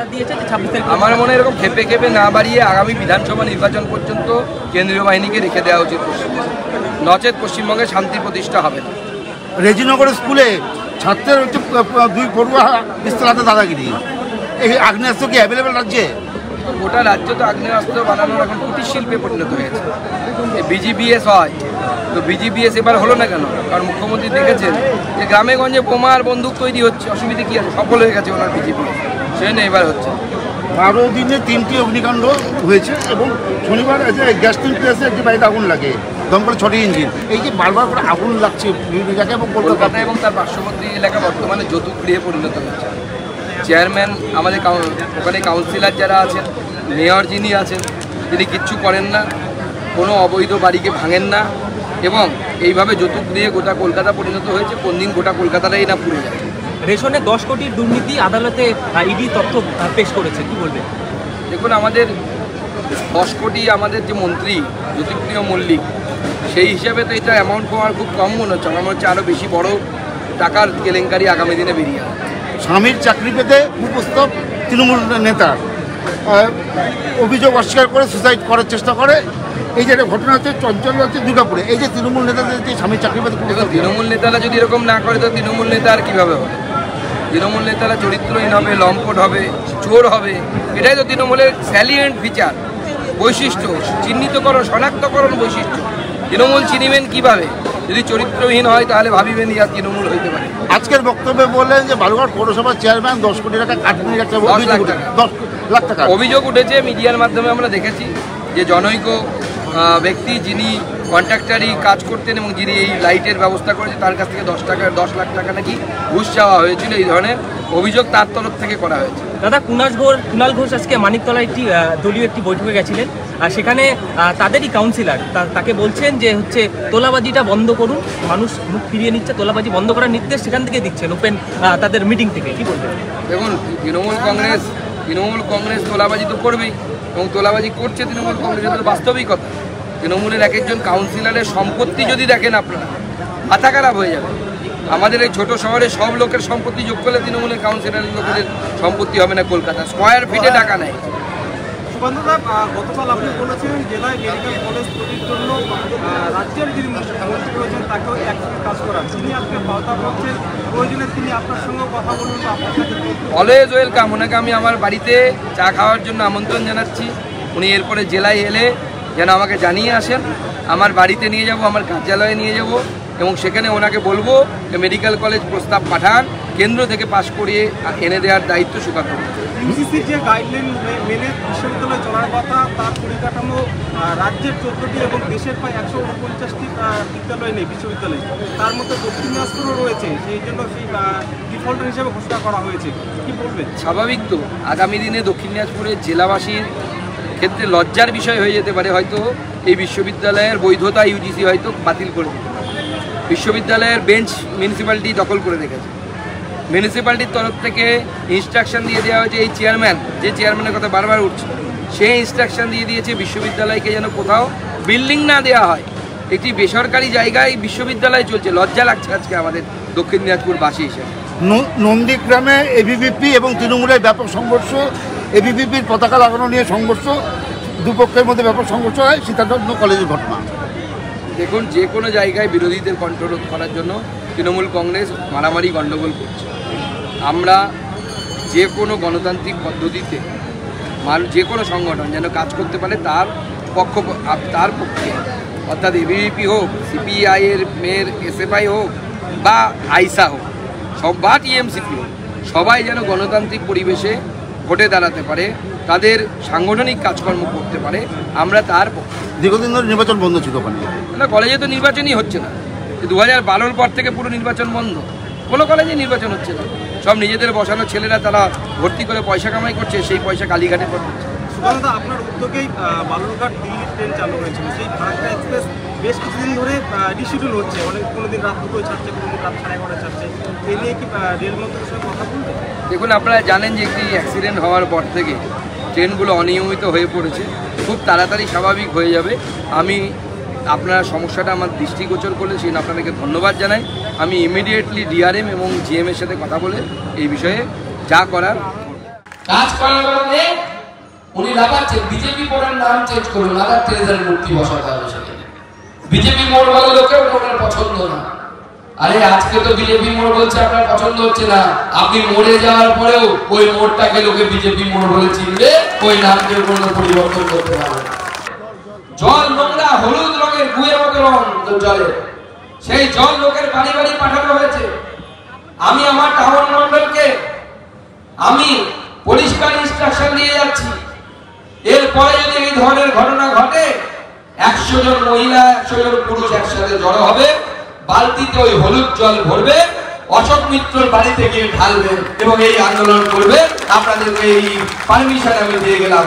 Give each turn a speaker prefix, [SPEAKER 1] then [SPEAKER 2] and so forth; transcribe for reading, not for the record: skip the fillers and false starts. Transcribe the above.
[SPEAKER 1] বার্তা দিয়েছে যে 26 তারিখ
[SPEAKER 2] আমার মনে এরকম খেপে খেপে না বাড়িয়ে আগামী বিধানসভা নির্বাচন পর্যন্ত কেন্দ্রীয় বাহিনীকে রেখে দেওয়া উচিত পশ্চিমবঙ্গে, নচেত পশ্চিমবঙ্গে শান্তি প্রতিষ্ঠা হবে না।
[SPEAKER 3] রেজিনগর স্কুলে ছাত্রের হচ্ছে 2 পড়ুয়া পিস্তলাতে দাদাগিরি, এই আগ্নেয়াস্ত্র কি অ্যাভেলেবেল রাজ্যে?
[SPEAKER 2] গোটা রাজ্য তো আগ্নেয়াস্ত্র বানানোর এখন কুটির শিল্পে পরিণত হয়েছে। বিজিবিএস হয়, তো বিজিবিএস এবার হলো না কেন? কারণ মুখ্যমন্ত্রী দেখেছেন যে গ্রামে গঞ্জে বোমা আর বন্দুক তৈরি হচ্ছে, অসুবিধা কী আছে? সফল হয়ে গেছে ওনার বিজিবিএস, সেই না এবার হচ্ছে।
[SPEAKER 3] 12 দিনে 3টি অগ্নিকাণ্ড হয়েছে এবং শনিবার গ্যাস প্লেসে একটি বাড়িতে আগুন লাগে, দমকল 6টি ইঞ্জিন। এই যে বারবার করে আগুন লাগছে বিভিন্ন জায়গায় এবং
[SPEAKER 2] কলকাতা এবং তার পার্শ্ববর্তী এলাকা বর্তমানে যৌতুক গৃহে পরিণত হচ্ছে। চেয়ারম্যান, আমাদের ওখানে কাউন্সিলর যারা আছেন, মেয়র যিনি আছেন, তিনি কিচ্ছু করেন না, কোনো অবৈধ বাড়িকে ভাঙেন না এবং এইভাবে যৌতুক গৃহে গোটা কলকাতা পরিণত হয়েছে। কোন দিন গোটা কলকাতাটাই না পুড়ে যায়।
[SPEAKER 1] রেশনে 10 কোটির দুর্নীতি আদালতে ইডি তথ্য পেশ করেছে, কি বলবেন?
[SPEAKER 2] দেখুন, আমাদের 10 কোটি আমাদের যে মন্ত্রী জ্যোতিপ্রিয় মল্লিক, সেই হিসাবে তো এটা অ্যামাউন্ট আমার খুব কম মনে হচ্ছে। আমার মনে হচ্ছে আরও বেশি বড় টাকার কেলেঙ্কারি আগামী দিনে বেরিয়ে আসবে।
[SPEAKER 3] স্বামীর চাকরি পেতে কুপ্রস্তাব তৃণমূল নেতার, অভিযোগ অস্বীকার করে সুসাইড করার চেষ্টা করে। এই যে একটা ঘটনা হচ্ছে চঞ্চল হচ্ছে দুর্গাপুরে, এই যে তৃণমূল নেতাদের যে স্বামীর চাকরি পেতে
[SPEAKER 2] তৃণমূল নেতারা যদি এরকম না করে তো তৃণমূল নেতা আর কীভাবে হবে? তৃণমূল নেতারা চরিত্রহীন হবে, লম্পট হবে, চোর হবে, এটাই তো তৃণমূলের স্যালিয়েন্ট ফিচার, বৈশিষ্ট্য, চিহ্নিতকরণ, শনাক্তকরণ বৈশিষ্ট্য। তৃণমূল চিনিবেন কীভাবে? যদি চরিত্রহীন হয় তাহলে ভাবিবেন ইয়া তৃণমূল হইতে পারে।
[SPEAKER 3] আজকের বক্তব্যে বললেন যে বালুরঘাট পৌরসভার চেয়ারম্যান 10 কোটি টাকা কাটমানি,
[SPEAKER 2] 10 লাখ টাকা অভিযোগ উঠেছে। মিডিয়ার মাধ্যমে আমরা দেখেছি যে জনৈক ব্যক্তি যিনি কন্ট্রাক্টারি কাজ করতেন এবং যিনি এই লাইটের ব্যবস্থা করেছে, তার কাছ থেকে 10 লাখ টাকা নাকি ঘুষ চাওয়া হয়েছিল। এই ধরনের অভিযোগ তার তরফ থেকে করা হয়েছে।
[SPEAKER 1] দাদা, কুণাল ঘোষ আজকে মানিকতলা দলীয় একটি বৈঠকে গেছিলেন, আর সেখানে তাদেরই কাউন্সিলর তাকে বলছেন যে হচ্ছে তোলাবাজিটা বন্ধ করুন, মানুষ মুখ ফিরিয়ে নিচ্ছে, তোলাবাজি বন্ধ করার নির্দেশ সেখান থেকে দিচ্ছেন ওপেন তাদের মিটিং থেকে, কি বলবেন?
[SPEAKER 2] দেখুন, তৃণমূল কংগ্রেস তোলাবাজি তো করবেই এবং তোলাবাজি করছে তৃণমূল কংগ্রেস, এটা তো বাস্তবিকতা। তৃণমূলের এক একজন কাউন্সিলরের সম্পত্তি যদি দেখেন আপনারা, মাথা খারাপ হয়ে যাবে। আমাদের এই ছোটো শহরে সব লোকের সম্পত্তি যোগ করলে তৃণমূলের কাউন্সিলরের লোকেদের সম্পত্তি হবে না কলকাতা। স্কোয়ার ফিটে টাকা নেয়।
[SPEAKER 4] গতকাল আপনি বলেছেন জেলায় মেডিকেল কলেজ তৈরির জন্য রাজ্যের যিনি মন্ত্রী রয়েছেন তাকেও একসাথে কাজ করা, তিনি আজকে বার্তা বলছেন প্রয়োজনে তিনি আপনার সঙ্গে কথা বলুন।
[SPEAKER 2] Always welcome. ওনাকে আমি আমার বাড়িতে চা খাওয়ার জন্য আমন্ত্রণ জানাচ্ছি। উনি এরপরে জেলায় এলে যেন আমাকে জানিয়ে আসেন, আমার বাড়িতে নিয়ে যাব, আমার কার্যালয়ে নিয়ে যাব এবং সেখানে ওনাকে বলবো যে মেডিকেল কলেজ প্রস্তাব পাঠান, কেন্দ্র থেকে পাশ করিয়ে এনে দেওয়ার দায়িত্ব স্বীকার করব।
[SPEAKER 4] ইউজিসির যে গাইডলাইন মেনে বিশ্ববিদ্যালয় চলার কথা, তার পরিকাঠামো রাজ্যের 14টি এবং দেশের প্রায় 149টি বিদ্যালয় নেই, বিশ্ববিদ্যালয়, তার মধ্যে দক্ষিণ দিনাজপুরও রয়েছে, সেই জন্য সেই ডিফল্টার হিসেবে ঘোষণা করা হয়েছে, কি বলবেন?
[SPEAKER 2] স্বাভাবিক তো, আগামী দিনে দক্ষিণ দিনাজপুরের জেলাবাসীর ক্ষেত্রে লজ্জার বিষয় হয়ে যেতে পারে, হয়তো এই বিশ্ববিদ্যালয়ের বৈধতা ইউজিসি হয়তো বাতিল করে দিতে পারে। বিশ্ববিদ্যালয়ের বেঞ্চ মিউনিসিপ্যালিটি দখল করে রেখেছে। মিউনিসিপ্যালিটির তরফ থেকে ইনস্ট্রাকশন দিয়ে দেওয়া হয়েছে, এই চেয়ারম্যান, যে চেয়ারম্যানের কথা বারবার উঠছে, সেই ইনস্ট্রাকশন দিয়ে দিয়েছে বিশ্ববিদ্যালয়কে যেন কোথাও বিল্ডিং না দেওয়া হয়। একটি বেসরকারি জায়গায় বিশ্ববিদ্যালয় চলছে, লজ্জা লাগছে আজকে আমাদের দক্ষিণ দিনাজপুরবাসী হিসেবে।
[SPEAKER 3] নন্দীগ্রামে এবিভিপি এবং তৃণমূলের ব্যাপক সংঘর্ষ, এবিভিপির পতাকা লাগানো নিয়ে সংঘর্ষ, দুপক্ষের মধ্যে ব্যাপক সংঘর্ষ হয় সীতারত্ন কলেজের ঘটনা।
[SPEAKER 2] দেখুন, যে কোনো জায়গায় বিরোধীদের কন্ট্রোল করার জন্য তৃণমূল কংগ্রেস মারামারি গণ্ডগোল করছে। আমরা যে কোনো গণতান্ত্রিক পদ্ধতিতে যে কোনো সংগঠন যেন কাজ করতে পারে তার পক্ষে, অর্থাৎ এবিভিপি হোক, সিপিআইয়ের মেয়ের এসএফআই হোক বা আইসা হোক, বা টিএমসিপি হোক, সবাই যেন গণতান্ত্রিক পরিবেশে ভোটে দাঁড়াতে পারে, তাদের সাংগঠনিক কাজকর্ম করতে পারে, আমরা তার পক্ষে।
[SPEAKER 3] দীর্ঘদিন ধরে নির্বাচন বন্ধ ছিল ওখানে,
[SPEAKER 2] না কলেজে তো নির্বাচনই হচ্ছে না। 2012 পর থেকে পুরো নির্বাচন বন্ধ, কোনো কলেজে নির্বাচন হচ্ছে না। সব নিজেদের বসানো ছেলেরা তারা ভর্তি করে পয়সা কামাই করছে, সেই পয়সা কালীঘাটে করছে।
[SPEAKER 4] সুকান্ত, আপনার উদ্যোগেই বালুরঘাট দিল্লি ট্রেন চালু হয়েছিল, সেই ফারাক্কা এক্সপ্রেস বেশ কিছুদিন ধরে রিশিডিউল হচ্ছে, কোনো দিন রাত 2টোয় ছাড়ছে, কোনো দিন রাত 11:30 ছাড়ছে, এই নিয়ে কি রেল মন্ত্রীর সঙ্গে কথা বলবে?
[SPEAKER 2] দেখুন, আপনারা জানেন যে একটি অ্যাক্সিডেন্ট হওয়ার পর থেকে ট্রেনগুলো অনিয়মিত হয়ে পড়েছে, খুব তাড়াতাড়ি স্বাভাবিক হয়ে যাবে। আমি আপনারা সমস্যাটা আমার দৃষ্টিগোচর করলে সেই আপনাদেরকে ধন্যবাদ জানাই। আমি ইমিডিয়েটলি ডিআরএম এবং জিএমের সাথে কথা বলে এই বিষয়ে যা করার কাজ করার কারণে উনি লাগাচ্ছেন বিজেপি মোড়ের নাম চেঞ্জ করুন, মাদার টেরেসার মূর্তি বসাতে হবে সেখানে। বিজেপি মোড় বলে লোকের ওনার পছন্দ না। আরে আজকে তো বিজেপি মোড় বলছে আপনার পছন্দ হচ্ছে না, আপনি মরে যাওয়ার পরেও ওই মোড়টাকে লোকে বিজেপি মোড় বলে চিনবে, ওই নামকে কোনো পরিবর্তন করতে পারবে না। জল নোংরা, হলুদ রঙের গুয়ের মতো রং জলে, সেই জল লোকের বাড়ি বাড়ি পাঠানো হয়েছে। আমি আমার টাউন মন্ডলকে আমি পরিষ্কার ইনস্ট্রাকশন দিয়ে যাচ্ছি, এরপরে যদি এই ধরনের ঘটনা ঘটে 100 জন মহিলা 100 জন পুরুষ একসাথে জড়ো হবে, বালতিতে ওই হলুদ জল ভরবে, অশোক মিত্রর বাড়িতে গিয়ে ঢালবে এবং এই আন্দোলন করবে। আপনাদেরকে এই পারমিশন আমি দিয়ে গেলাম।